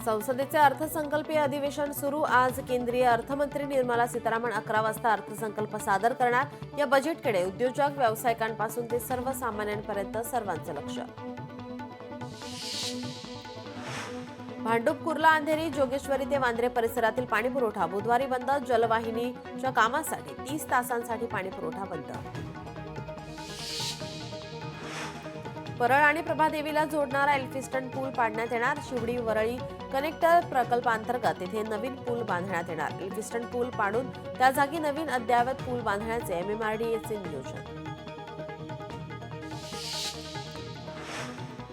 संसदेचे अर्थसंकल्पीय अधिवेशन सुरू। आज केंद्रीय अर्थमंत्री निर्मला सीतारामन 11 वाजता अर्थसंकल्प सादर करणार। या बजेटकडे उद्योजक, व्यावसायिकांपासून ते सर्वसामान्यांपर्यंत सर्वांचं लक्ष। भांडूप, कुर्ला, अंधेरी, जोगेश्वरी ते वांद्रे परिसरातील पाणीपुरवठा बुधवारी बंद। जलवाहिनीच्या कामासाठी 30 तासांसाठी पाणीपुरवठा बंद। परळ आणि प्रभादेवीला जोडणारा एल्फिस्टन पूल पाडण्यात येणार। शिवडी वरळी कनेक्टर प्रकल्पांतर्गत येथे नवीन पूल बांधण्यात येणार। एल्फिस्टन पूल पाडून त्या जागी नवीन अद्ययावत पूल बांधण्याचे MMRDAचे नियोजन।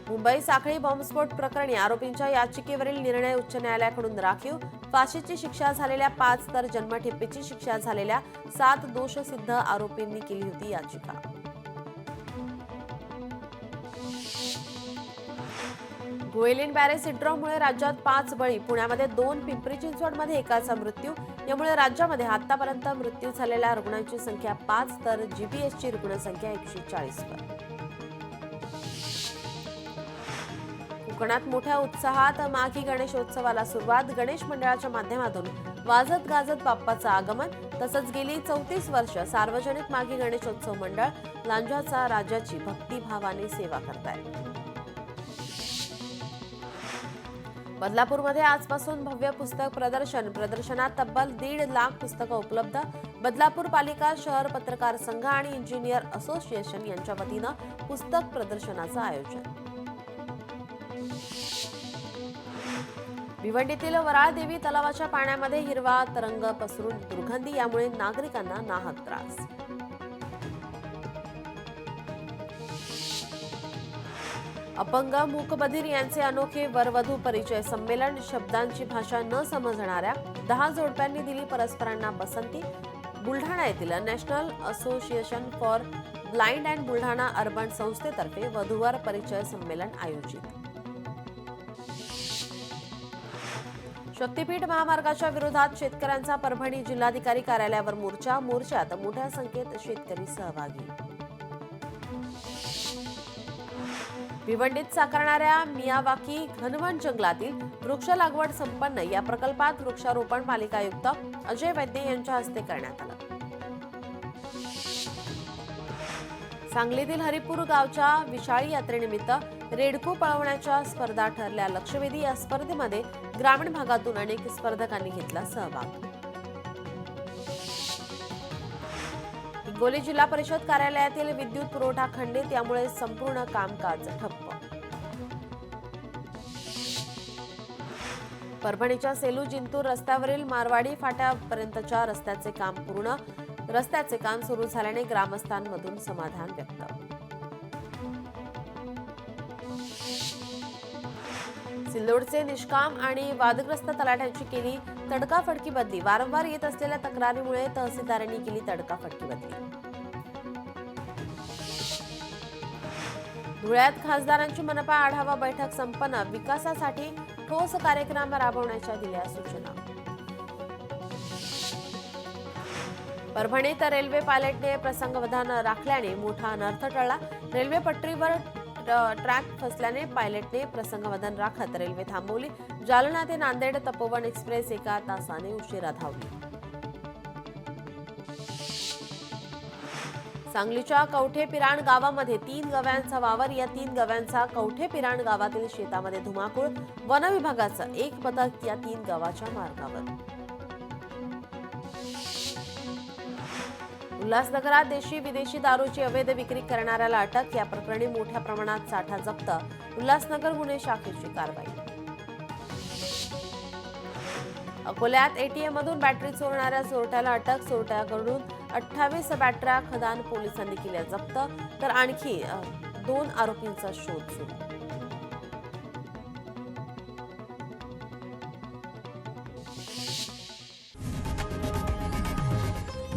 मुंबई साखळी बॉम्बस्फोट प्रकरणी आरोपींच्या याचिकेवरील निर्णय उच्च न्यायालयाकडून राखीव। फाशीची शिक्षा झालेल्या 5 तर जन्मठेपेची शिक्षा झालेल्या 7 दोषसिद्ध आरोपींनी केली होती याचिका। गुएलिन बॅरे सिंड्रोममुळे राज्यात 5 बळी, पुण्यामध्ये 2, पिंपरी चिंचवडमध्ये एकाचा मृत्यू। यामुळे राज्यामध्ये आतापर्यंत मृत्यू झालेल्या रुग्णांची संख्या 5 तर GBSची रुग्णसंख्या 140 वर। कोकणात मोठ्या उत्साहात माघी गणेशोत्सवाला सुरुवात। गणेश मंडळाच्या माध्यमातून वाजत गाजत बाप्पाचं आगमन। तसंच गेली 34 वर्ष सार्वजनिक माघी गणेशोत्सव मंडळ लांजाचा राजाची भक्तिभावाने सेवा करतायत। बदलापूरमध्ये आजपासून भव्य पुस्तक प्रदर्शन। प्रदर्शनात तब्बल 1.5 लाख पुस्तकं उपलब्ध। बदलापूर पालिका, शहर पत्रकार संघ आणि इंजिनियर असोसिएशन यांच्या वतीनं पुस्तक प्रदर्शनाचं आयोजन। भिवंडीतील वराळदेवी तलावाच्या पाण्यामध्ये हिरवा तरंग पसरून दुर्गंधी, यामुळे नागरिकांना नाहक त्रास। अपंग मूकबधीर यांचे अनोखे वरवधू परिचय संमेलन। शब्दांची भाषा न समजणाऱ्या 10 जोडप्यांनी दिली परस्परांना पसंती। बुलढाणा येथील national association for blind and Buldhana urban संस्थेतर्फे वधूवर परिचय संमेलन आयोजित। शक्तीपीठ महामार्गाच्या विरोधात शेतकऱ्यांचा परभणी जिल्हाधिकारी कार्यालयावर मोर्चा। मोर्चात मोठ्या संख्येत शेतकरी सहभागी। भिवंडीत साकारणाऱ्या मियावाकी घनवन जंगलातील वृक्ष लागवड संपन्न। या प्रकल्पात वृक्षारोपण पालिका आयुक्त अजय वैद्य यांच्या हस्ते करण्यात आलं। सांगलीतील हरिपूर गावच्या विशाळी यात्रेनिमित्त रेडको पळवण्याच्या स्पर्धा ठरल्या लक्षवेधी। या स्पर्धेमध्ये ग्रामीण भागातून अनेक स्पर्धकांनी घेतला सहभाग। हिंगोली जिल्हा परिषद कार्यालयातील विद्युत पुरवठा खंडित, यामुळे संपूर्ण कामकाज ठप्प। परभणीच्या सेलू जिंतूर रस्त्यावरील मारवाडी फाट्यापर्यंतच्या रस्त्याचे काम पूर्ण। रस्त्याचे काम सुरू झाल्याने ग्रामस्थांमधून समाधान व्यक्त। सिल्लोडचे निष्काम आणि वादग्रस्त तलाठ्यांची केली तडकाफडकी बदली। वारंवार येत असलेल्या तक्रारीमुळे तहसीलदारांनी केली तडकाफडकी बदली। धुळ्यात खासदारांची मनपा आढावा बैठक संपन्न। विकासासाठी ठोस कार्यक्रम राबवण्याच्या दिल्या सूचना। परभणीत रेल्वे पायलटने प्रसंगवधान राखल्याने मोठा अनर्थ टळला। रेल्वे पटरीवर ट्रॅक फसल्याने पायलटने प्रसंगवधान राखत रेल्वे थांबवली। जालना ते नांदेड तपोवन एक्सप्रेस 1 तासाने उशिरा धावली। सांगलीच्या कवठे पिराण गावामध्ये 3 गव्यांचा वावर। या 3 गव्यांचा कवठे पिराण गावातील शेतामध्ये धुमाकूळ। वन विभागाचं 1 पथक या 3 गावाच्या मार्गावर। उल्हासनगरात देशी विदेशी दारूची अवैध विक्री करणाऱ्याला अटक। या प्रकरणी मोठ्या प्रमाणात साठा जप्त। उल्हासनगर गुन्हे शाखेची कारवाई। अकोल्यात ATM मधून बॅटरी चोरणाऱ्या चोरट्याला अटक। चोरट्याकडून 28 बॅटऱ्या खदान पोलिसांनी केल्या जप्त, तर आणखी 2 आरोपींचा शोध सुरू।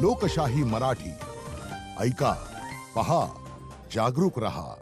लोकशाही मराठी ऐका, पहा, जागरूक रहा।